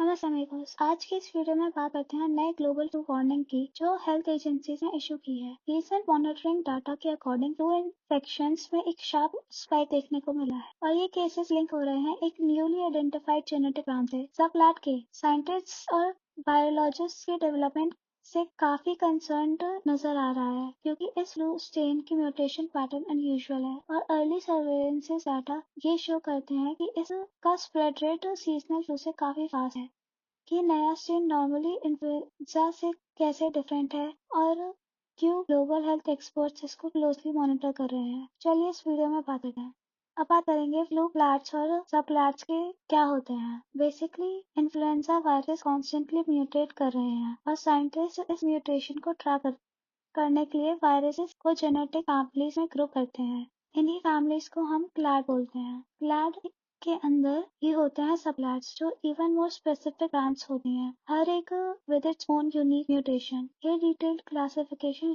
नमस्ते अमीगोस। आज की इस वीडियो में बात करते हैं नए ग्लोबल फ्लू वार्निंग की जो हेल्थ एजेंसीज ने इशू की है। रिसेंट मॉनिटरिंग डाटा के अकॉर्डिंग फ्लू इन्फेक्शंस में एक शार्प स्पाइक देखने को मिला है और ये केसेस लिंक हो रहे हैं एक न्यूली आइडेंटिफाइड जेनेटिक ब्रांच से। सबक्लाड के साइंटिस्ट और बायोलॉजिस्ट के डेवलपमेंट से काफी कंसर्न्ड नजर आ रहा है क्योंकि इस फ्लू स्ट्रेन की म्यूटेशन पैटर्न अनयूजुअल है और अर्ली सर्वेलेंस डाटा ये शो करते हैं कि इसका स्प्रेड रेट सीजनल फ्लू से काफी फास्ट है। कि नया स्ट्रेन नॉर्मली इन्फ्लुएंजा से कैसे डिफरेंट है और क्यों ग्लोबल हेल्थ एक्सपर्ट्स इसको क्लोजली मॉनिटर कर रहे हैं। चलिए इस वीडियो में बात करते हैं। अब बात करेंगे फ्लू क्लैड्स और सब क्लैड्स के क्या होते हैं। Basically influenza virus constantly mutate कर रहे हैं और साइंटिस्ट इस म्यूटेशन को ट्रैक करने के लिए वायरसेस को जेनेटिक फैमिलीज में ग्रुप करते हैं। इन्हीं फैमिलीज को हम क्लैड बोलते हैं। क्लैड के अंदर ही होते हैं सबक्लैड्स जो इवन मोर स्पेसिफिक ब्रांच होती हैं, हर एक with its own unique mutation. ये डिटेल्ड क्लासिफिकेशन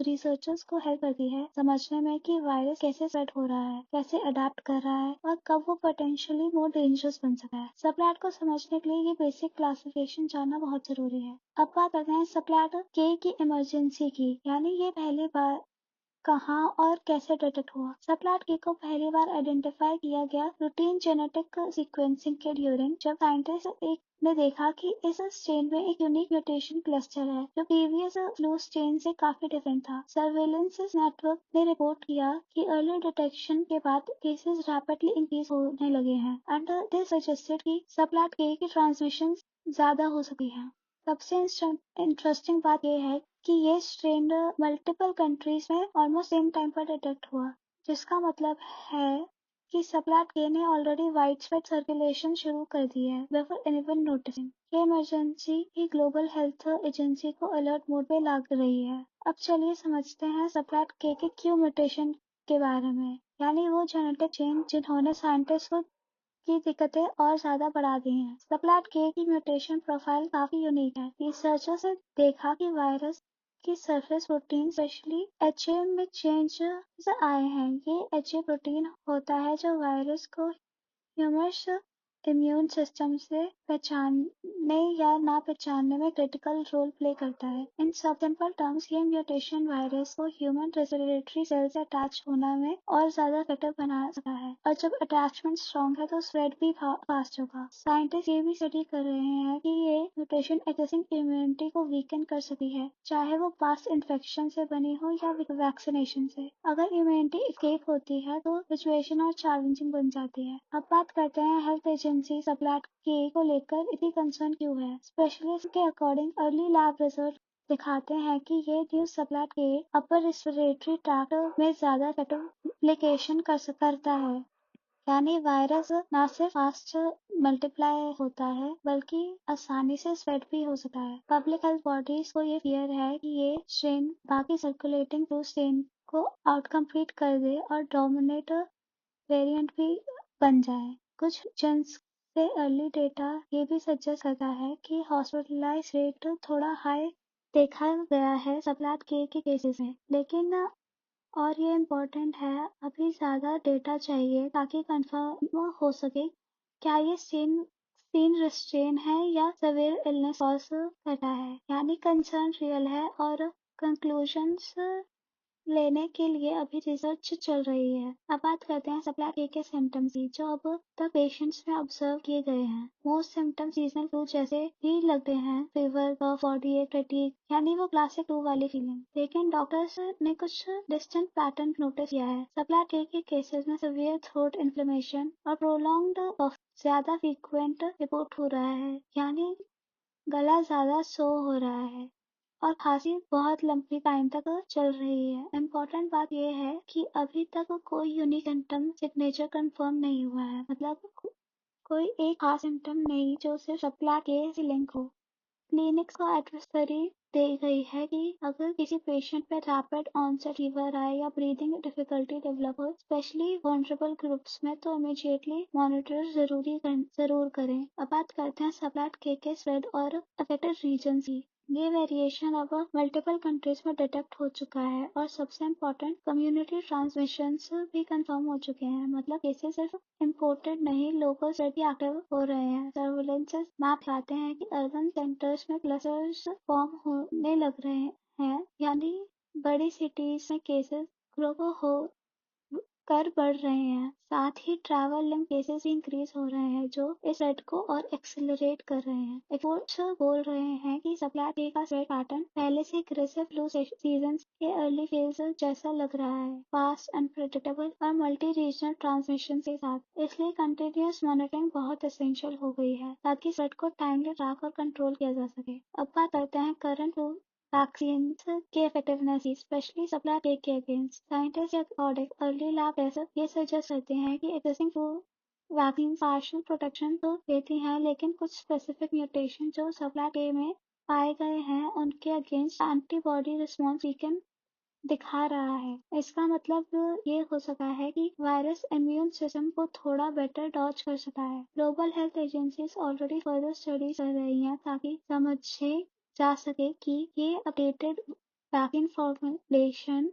रिसर्चर्स को हेल्प करती है समझने में कि वायरस कैसे स्प्रेड हो रहा है, कैसे अडेप्ट कर रहा है और कब वो पोटेंशियली मोर डेंजरस बन सकता है। सबक्लैड को समझने के लिए ये बेसिक क्लासिफिकेशन जानना बहुत जरूरी है। अब बात करते हैं सबक्लैड के की इमरजेंसी की, यानी ये पहली बार कहाँ और कैसे डिटेक्ट हुआ। सबक्लैड के को पहली बार आइडेंटिफाई किया गया रूटीन जेनेटिक सीक्वेंसिंग के ड्यूरिंग, जब साइंटिस्ट ने देखा कि इस स्ट्रेन में एक यूनिक म्यूटेशन क्लस्टर है जो प्रीवियस फ्लू स्ट्रेन से काफी डिफरेंट था। सर्वेलेंस नेटवर्क ने रिपोर्ट किया कि अर्ली डिटेक्शन के बाद केसेस रैपिडली इंक्रीज होने लगे हैं एंड दिस सजेस्टेड कि सबक्लैड के की ट्रांसमिशन ज्यादा हो सकती है। सबसे इंटरेस्टिंग बात यह है कि ये स्ट्रेन मल्टीपल कंट्रीज में ऑलमोस्ट सेम टाइम पर डिटेक्ट हुआ, जिसका मतलब है कि सबक्लैड के ने ऑलरेडी वाइड स्प्रेड सर्कुलेशन शुरू कर दी है बिफोर एनीवन नोटिसिंग। ये इमरजेंसी ही ग्लोबल हेल्थ एजेंसी को अलर्ट मोड पे ला रही है। अब चलिए समझते हैं सबक्लैड के क्यू म्यूटेशन के बारे में, यानी वो जेनेटिक चेंज जिन्होंने साइंटिस्ट को की दिक्कतें और ज्यादा बढ़ा दी हैं। सबक्लैड के की म्यूटेशन प्रोफाइल काफी यूनिक है। रिसर्चर्स ने देखा कि वायरस की सरफेस प्रोटीन स्पेशली एचए में चेंज आए हैं। ये एचए प्रोटीन होता है जो वायरस को ह्यूमस इम्यून सिस्टम से पहचानने या ना पहचानने में क्रिटिकल रोल प्ले करता है। इन सिंपल टर्म्स, ये म्यूटेशन वायरस को ह्यूमन रेस्पिरेटरी सेल से अटैच होने में और ज्यादा इफेक्टिव बना सकता है और जब अटैचमेंट स्ट्रॉन्ग है तो स्प्रेड भी फास्ट होगा। साइंटिस्ट ये भी स्टडी कर रहे हैं कि ये म्यूटेशन एक्जिस्टिंग इम्यूनिटी को वीकन कर सकती है, चाहे वो पास्ट इन्फेक्शन से बनी हो या वैक्सीनेशन से। अगर इम्यूनिटी एस्केप होती है तो सिचुएशन और चैलेंजिंग बन जाती है। अब बात करते हैं हेल्थ एजेंसी सबक्लैड के को लेकर इतनी कंसर्न क्यों है। स्पेशलिस्ट के अकॉर्डिंग अर्ली लैब रिसर्च दिखाते हैं कि ये न्यू सबक्लैड के अपर रेस्पिरेटरी ट्रैक्ट में ज्यादा एप्लीकेशन करता है, यानी वायरस न सिर्फ फास्ट मल्टीप्लाई होता है बल्कि आसानी से स्प्रेड भी हो सकता है। पब्लिक हेल्थ बॉडीज को ये फियर है कि ये स्ट्रेन बाकी सर्कुलेटिंग फ्लू स्ट्रेन को आउट कम्पीट कर दे और डोमिनेट वेरिएंट भी बन जाए। कुछ जन्स से अर्ली डेटा ये भी सजेस्ट करता है कि हॉस्पिटलाइज रेट थोड़ा हाई देखा गया है सबक्लैड के केसेस में, लेकिन और ये इम्पोर्टेंट है, अभी ज्यादा डेटा चाहिए ताकि कंफर्म हो सके क्या ये सीन रिस्ट्रेन है या सवेयर इलनेस कॉज करता है, यानी कंसर्न रियल है और कंक्लूजन्स लेने के लिए अभी रिसर्च चल रही है। अब बात करते हैं सबक्लैड के सिम्टम्स की जो अब तक पेशेंट्स में ऑब्जर्व किए गए हैं। मोस्ट सिम्टम्स सीजनल फ्लू जैसे ही लगते हैं, फीवर, कफ, बॉडी एक, फटीग, यानी वो क्लासिक फ्लू वाली फीलिंग। लेकिन डॉक्टर्स ने कुछ डिस्टेंट पैटर्न नोटिस किया है। सबक्लैड के केसेस में सीवियर थ्रोट इन्फ्लेमेशन और प्रोलॉन्ग्ड कफ ज्यादा फ्रीक्वेंट रिपोर्ट हो रहा है, यानी गला ज्यादा सो हो रहा है और खांसी बहुत लंबी टाइम तक चल रही है। इम्पोर्टेंट बात यह है कि अभी तक कोई यूनिक सिम्टम सिग्नेचर कंफर्म नहीं हुआ है, मतलब कोई एक खास सिम्टम नहीं जो सिर्फ सबक्लैड के से लिंक हो। क्लिनिक्स को एडवाइजरी दी गई है कि अगर किसी पेशेंट में रैपिड ऑनसेट फीवर आए या ब्रीदिंग डिफिकल्टी डेवलप हो, स्पेशली वल्नरेबल ग्रुप्स में, तो इमीडिएटली मॉनिटर जरूर करें। अब बात करते हैं सबक्लैड के स्प्रेड और अफेक्टेड रीजन की। ये वेरिएशन अब मल्टीपल कंट्रीज में डिटेक्ट हो चुका है और सबसे इम्पोर्टेंट कम्युनिटी ट्रांसमिशंस भी कंफर्म हो चुके हैं। मतलब केसेस सिर्फ इम्पोर्टेड नहीं, लोकल स्प्रेड भी एक्टिव हो रहे हैं। सर्विलेंसेस मैप दिखाते हैं कि अर्बन सेंटर्स में क्लस्टर्स फॉर्म होने लग रहे हैं, यानी बड़ी सिटीज में केसेस ग्रो हो कर बढ़ रहे हैं। साथ ही ट्रैवल लिंक केसेस भी इंक्रीज हो रहे हैं, जो इस रेट को और एक्सेलरेट कर रहे हैं। रिपोर्ट्स बोल रहे हैं कि सप्लाई का स्प्रेड पैटर्न पहले से एग्रेसिव फ्लू सीजन के अर्ली फेज जैसा लग रहा है, फास्ट, अनप्रेडिक्टेबल और मल्टी रीजनल ट्रांसमिशन के साथ। इसलिए कंटिन्यूअस मॉनिटरिंग बहुत एसेंशियल हो गई है ताकि स्प्रेड को टाइमली ट्रैक और कंट्रोल किया जा सके। अब बात करते हैं करंट वैक्सीन्स के इफेक्टिवनेस की, स्पेशली सप्लाई टेक के अगेंस्ट। साइंटिस्ट के अकॉर्डिंग अर्ली लैब टेस्ट ये सजेस्ट करते हैं कि existing flu vaccine partial protection तो देती हैं, लेकिन कुछ स्पेसिफिक म्यूटेशन जो सप्लाई टे में पाए गए हैं उनके अगेंस्ट एंटीबॉडी रिस्पॉन्स वीकन दिखा रहा है। इसका मतलब ये हो सकता है कि वायरस इम्यून सिस्टम को थोड़ा बेटर डॉज कर सकता है। Global health agencies already further study कर रही हैं ताकि समझे जा सके कि ये अपडेटेड वैक्सीन फॉर्मुलेशन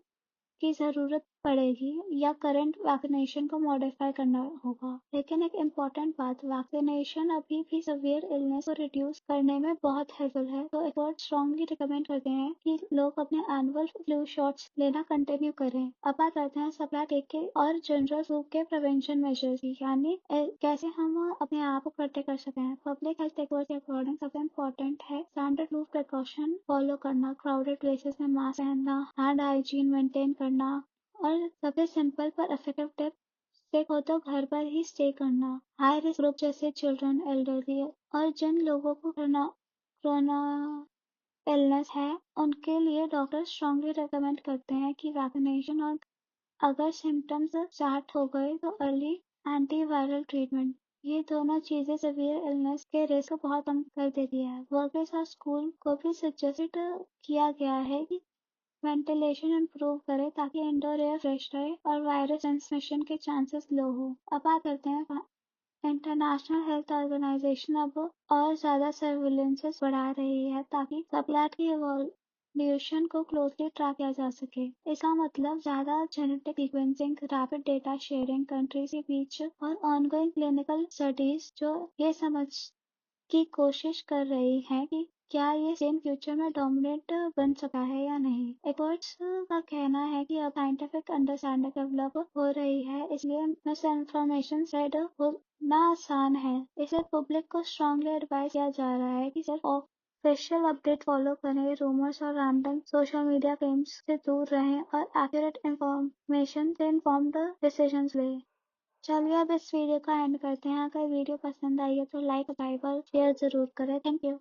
की जरूरत पड़ेगी या करंट वैक्सीनेशन को मॉडिफाई करना होगा। लेकिन एक इम्पॉर्टेंट बात, वैक्सीनेशन अभी भी सीवियर इलनेस को रिड्यूस करने में बहुत हेल्पफुल है, तो एक्सपर्ट स्ट्रांगली रिकमेंड करते हैं कि लोग अपने एनुअल फ्लू शॉट्स लेना कंटिन्यू करें। अब बात करते हैं सप्लाई टीके और जनरल फ्लू के प्रिवेंशन मेजर्स की, यानी कैसे हम अपने आप को प्रोटेक्ट कर सकें। पब्लिक हेल्थ एक्सपर्ट के अकॉर्डिंग सबसे इम्पोर्टेंट है स्टैंडर्ड फ्लू प्रिकॉशन फॉलो करना, क्राउडेड प्लेसेस में मास्क पहनना, हैंड हाइजीन मेंटेन करना और सबसे सिंपल पर इफेक्टिव टिप सिक हो तो घर पर ही स्टे करना। हाई रिस्क ग्रुप जैसे चिल्ड्रन, एल्डरली और जिन लोगों को कोरोना इलनेस है उनके लिए डॉक्टर स्ट्रांगली रिकमेंड करते हैं कि वैक्सीनेशन और अगर सिम्टम्स स्टार्ट हो गए तो अर्ली एंटीवायरल ट्रीटमेंट। ये दोनों चीजें सीवियर इलनेस के रिस्क को बहुत कम कर देती है। वर्कप्लेस और स्कूल को भी सजेस्ट किया गया है कि वेंटिलेशन इम्प्रूव करें ताकि इंडोर एयर फ्रेश रहे और वायरस ट्रांसमिशन के चांसेस लो हो। अब बात करते हैं इंटरनेशनल हेल्थ ऑर्गेनाइजेशन अब और ज्यादा सर्विलेंसेस बढ़ा रही है ताकि सप्लाई की इवोल्यूशन को क्लोजली ट्रैक किया जा सके। इसका मतलब ज्यादा genetic sequencing, rapid data sharing countries के बीच और ऑनगोइंग क्लिनिकल स्टडीज जो ये समझ की कोशिश कर रही है कि क्या ये सेम फ्यूचर में डोमिनेट बन सकता है या नहीं। एक्सपर्ट्स का कहना है कि अब साइंटिफिक अंडरस्टैंडिंग डेवलप हो रही है, इसलिए मिस इन्फॉर्मेशन स्प्रेड होना आसान है। इसलिए पब्लिक को स्ट्रांगली एडवाइस किया जा रहा है कि सिर्फ ऑफिशियल अपडेट फॉलो करें, रूमर्स और रैंडम सोशल मीडिया क्लेम्स से दूर रहें और एक्यूरेट इंफॉर्मेशन से इन्फॉर्म्ड डिसीजंस लें। चलिए अब इस वीडियो का एंड करते हैं। अगर वीडियो पसंद आई है तो लाइक, सब्सक्राइब और शेयर जरूर करें। Thank you.